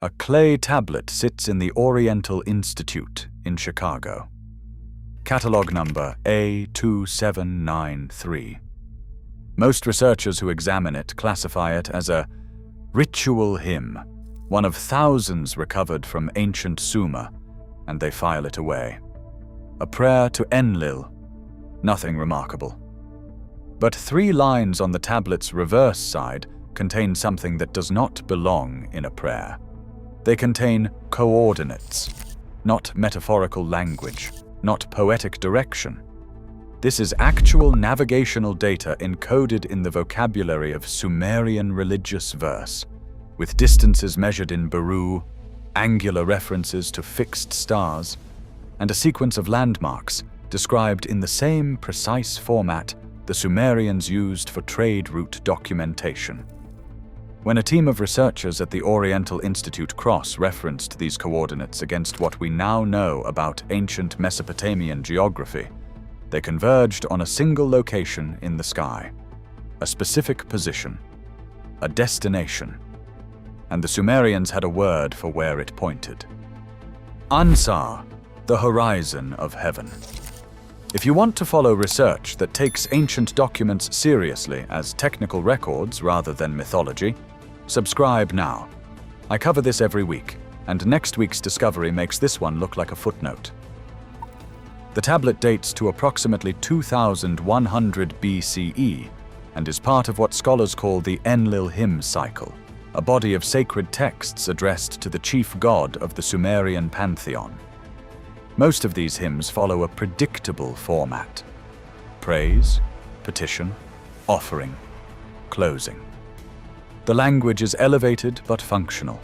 A clay tablet sits in the Oriental Institute in Chicago. Catalog number A2793. Most researchers who examine it classify it as a ritual hymn, one of thousands recovered from ancient Sumer, and they file it away. A prayer to Enlil, nothing remarkable. But 3 lines on the tablet's reverse side contain something that does not belong in a prayer. They contain coordinates, not metaphorical language, not poetic direction. This is actual navigational data encoded in the vocabulary of Sumerian religious verse, with distances measured in baru, angular references to fixed stars, and a sequence of landmarks described in the same precise format the Sumerians used for trade route documentation. When a team of researchers at the Oriental Institute cross-referenced these coordinates against what we now know about ancient Mesopotamian geography, they converged on a single location in the sky, a specific position, a destination, and the Sumerians had a word for where it pointed. Ansar, the horizon of heaven. If you want to follow research that takes ancient documents seriously as technical records rather than mythology, subscribe now. I cover this every week, and next week's discovery makes this one look like a footnote. The tablet dates to approximately 2100 BCE and is part of what scholars call the Enlil hymn cycle, a body of sacred texts addressed to the chief god of the Sumerian pantheon. Most of these hymns follow a predictable format: praise, petition, offering, closing. The language is elevated but functional.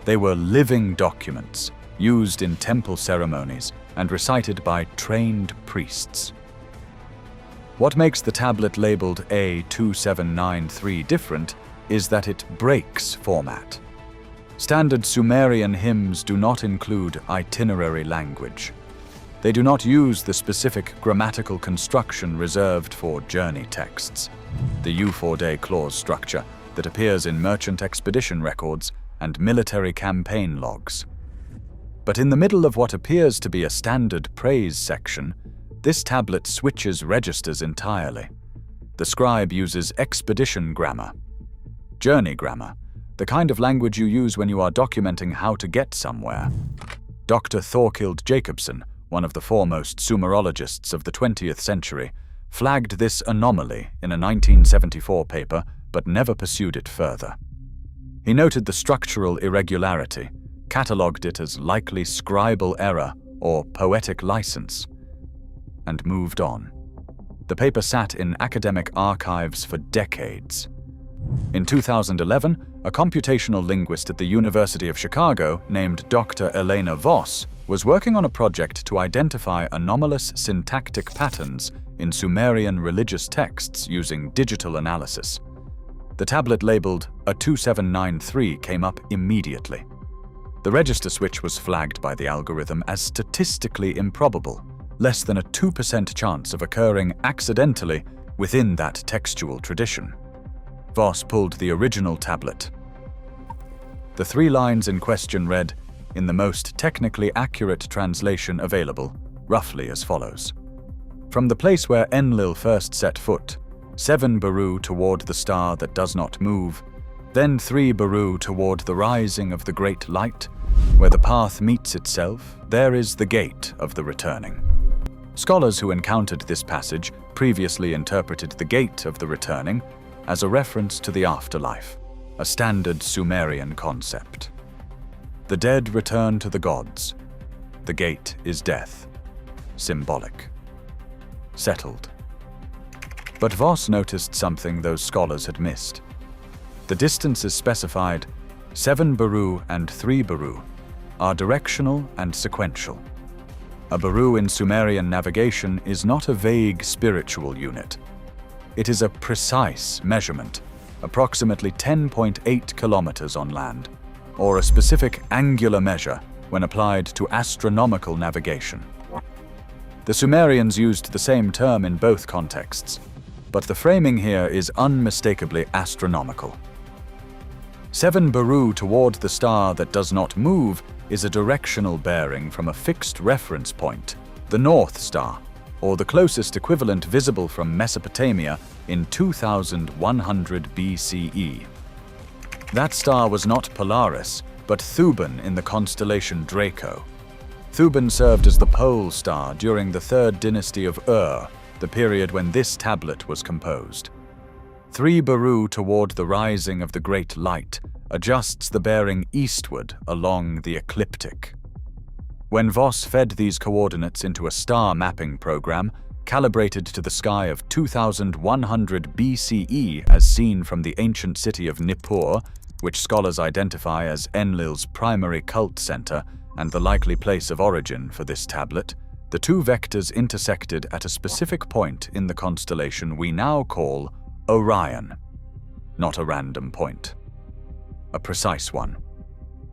They were living documents, used in temple ceremonies and recited by trained priests. What makes the tablet labeled A2793 different is that it breaks format. Standard Sumerian hymns do not include itinerary language. They do not use the specific grammatical construction reserved for journey texts, the U4-day clause structure that appears in merchant expedition records and military campaign logs. But in the middle of what appears to be a standard praise section, this tablet switches registers entirely. The scribe uses expedition grammar, journey grammar, the kind of language you use when you are documenting how to get somewhere. Dr. Thorkild Jacobson, one of the foremost Sumerologists of the 20th century, flagged this anomaly in a 1974 paper but never pursued it further. He noted the structural irregularity, catalogued it as likely scribal error or poetic license, and moved on. The paper sat in academic archives for decades. In 2011, a computational linguist at the University of Chicago named Dr. Elena Voss was working on a project to identify anomalous syntactic patterns in Sumerian religious texts using digital analysis. The tablet labeled A2793 came up immediately. The register switch was flagged by the algorithm as statistically improbable, less than a 2% chance of occurring accidentally within that textual tradition. Voss pulled the original tablet. The 3 lines in question read, in the most technically accurate translation available, roughly as follows. From the place where Enlil first set foot, 7 baru toward the star that does not move, then 3 baru toward the rising of the great light, where the path meets itself, there is the gate of the returning. Scholars who encountered this passage previously interpreted the gate of the returning as a reference to the afterlife, a standard Sumerian concept. The dead return to the gods. The gate is death. Symbolic. Settled. But Voss noticed something those scholars had missed. The distances specified, 7 baru and 3 baru, are directional and sequential. A baru in Sumerian navigation is not a vague spiritual unit. It is a precise measurement, approximately 10.8 kilometers on land, or a specific angular measure when applied to astronomical navigation. The Sumerians used the same term in both contexts, but the framing here is unmistakably astronomical. 7 Baru toward the star that does not move is a directional bearing from a fixed reference point, the North Star, or the closest equivalent visible from Mesopotamia in 2100 BCE. That star was not Polaris, but Thuban in the constellation Draco. Thuban served as the pole star during the 3rd dynasty of Ur, the period when this tablet was composed. 3 Baru toward the rising of the Great Light adjusts the bearing eastward along the ecliptic. When Voss fed these coordinates into a star mapping program, calibrated to the sky of 2100 BCE as seen from the ancient city of Nippur, which scholars identify as Enlil's primary cult center and the likely place of origin for this tablet, the two vectors intersected at a specific point in the constellation we now call Orion. Not a random point. A precise one.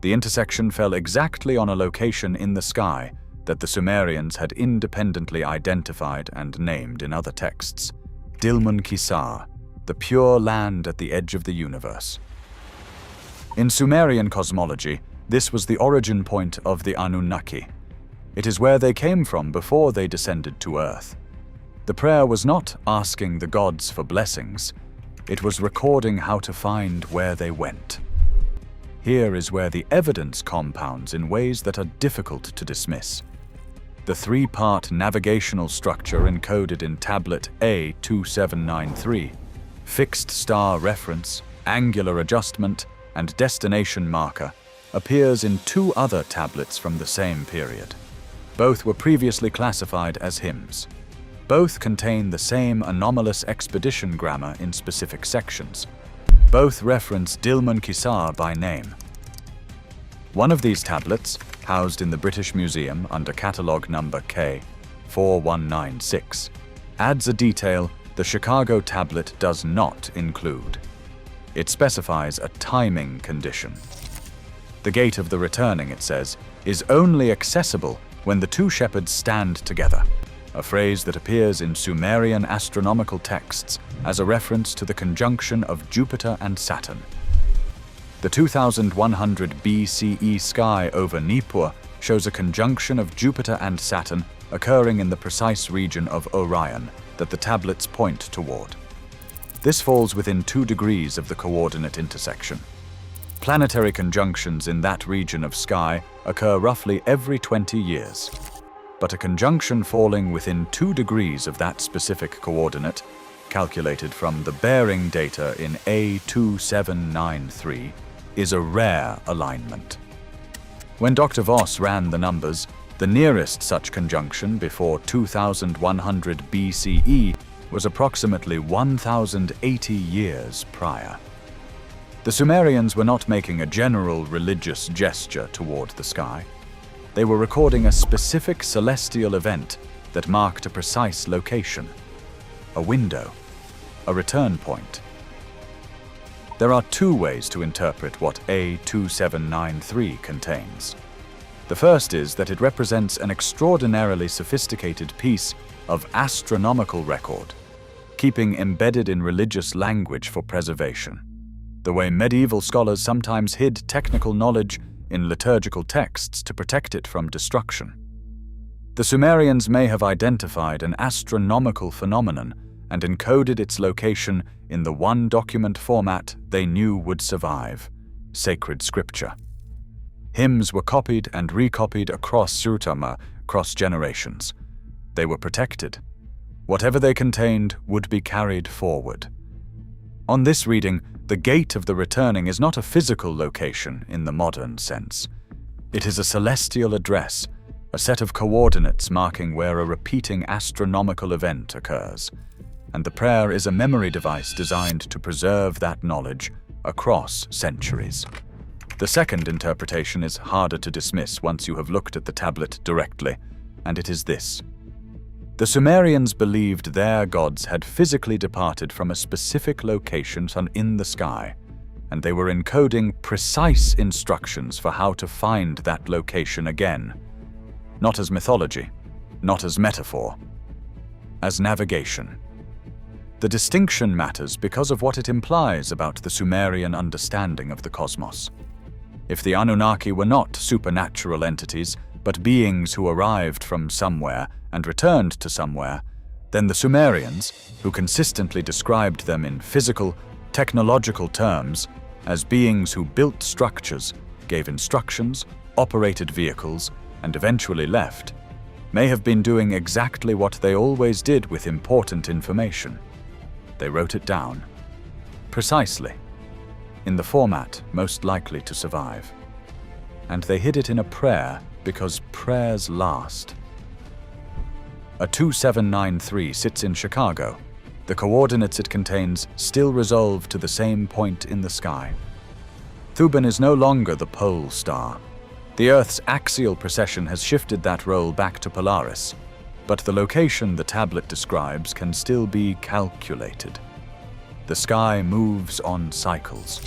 The intersection fell exactly on a location in the sky that the Sumerians had independently identified and named in other texts, Dilmun Kisar, the pure land at the edge of the universe. In Sumerian cosmology, this was the origin point of the Anunnaki. It is where they came from before they descended to Earth. The prayer was not asking the gods for blessings, it was recording how to find where they went. Here is where the evidence compounds in ways that are difficult to dismiss. The 3-part navigational structure encoded in tablet A2793, fixed star reference, angular adjustment, and destination marker, appears in 2 other tablets from the same period. Both were previously classified as hymns. Both contain the same anomalous expedition grammar in specific sections. Both reference Dilmun Kisar by name. One of these tablets, housed in the British Museum under catalogue number K4196, adds a detail the Chicago tablet does not include. It specifies a timing condition. The gate of the returning, it says, is only accessible when the 2 shepherds stand together, a phrase that appears in Sumerian astronomical texts as a reference to the conjunction of Jupiter and Saturn. The 2100 BCE sky over Nippur shows a conjunction of Jupiter and Saturn occurring in the precise region of Orion that the tablets point toward. This falls within 2 degrees of the coordinate intersection. Planetary conjunctions in that region of sky occur roughly every 20 years. But a conjunction falling within 2 degrees of that specific coordinate, calculated from the bearing data in A2793, is a rare alignment. When Dr. Voss ran the numbers, the nearest such conjunction before 2100 BCE was approximately 1080 years prior. The Sumerians were not making a general religious gesture toward the sky. They were recording a specific celestial event that marked a precise location, a window, a return point. There are 2 ways to interpret what A2793 contains. The first is that it represents an extraordinarily sophisticated piece of astronomical record, keeping embedded in religious language for preservation, the way medieval scholars sometimes hid technical knowledge in liturgical texts to protect it from destruction. The Sumerians may have identified an astronomical phenomenon and encoded its location in the one document format they knew would survive: sacred scripture. Hymns were copied and recopied across generations. They were protected. Whatever they contained would be carried forward. On this reading, the gate of the returning is not a physical location in the modern sense. It is a celestial address, a set of coordinates marking where a repeating astronomical event occurs, and the prayer is a memory device designed to preserve that knowledge across centuries. The second interpretation is harder to dismiss once you have looked at the tablet directly, and it is this. The Sumerians believed their gods had physically departed from a specific location in the sky, and they were encoding precise instructions for how to find that location again. Not as mythology, not as metaphor, as navigation. The distinction matters because of what it implies about the Sumerian understanding of the cosmos. If the Anunnaki were not supernatural entities, but beings who arrived from somewhere and returned to somewhere, then the Sumerians, who consistently described them in physical, technological terms as beings who built structures, gave instructions, operated vehicles, and eventually left, may have been doing exactly what they always did with important information. They wrote it down, precisely, in the format most likely to survive. And they hid it in a prayer because prayers last. A 2793 sits in Chicago. The coordinates it contains still resolve to the same point in the sky. Thuban is no longer the pole star. The Earth's axial precession has shifted that role back to Polaris, but the location the tablet describes can still be calculated. The sky moves on cycles.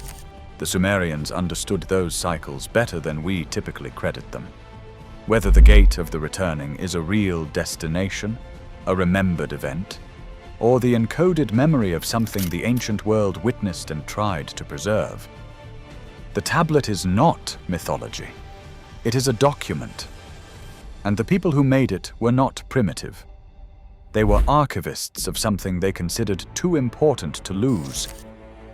The Sumerians understood those cycles better than we typically credit them. Whether the gate of the returning is a real destination, a remembered event, or the encoded memory of something the ancient world witnessed and tried to preserve. The tablet is not mythology. It is a document. And the people who made it were not primitive. They were archivists of something they considered too important to lose,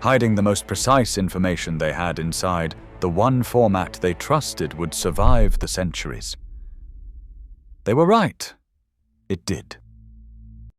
hiding the most precise information they had inside the one format they trusted would survive the centuries. They were right. It did.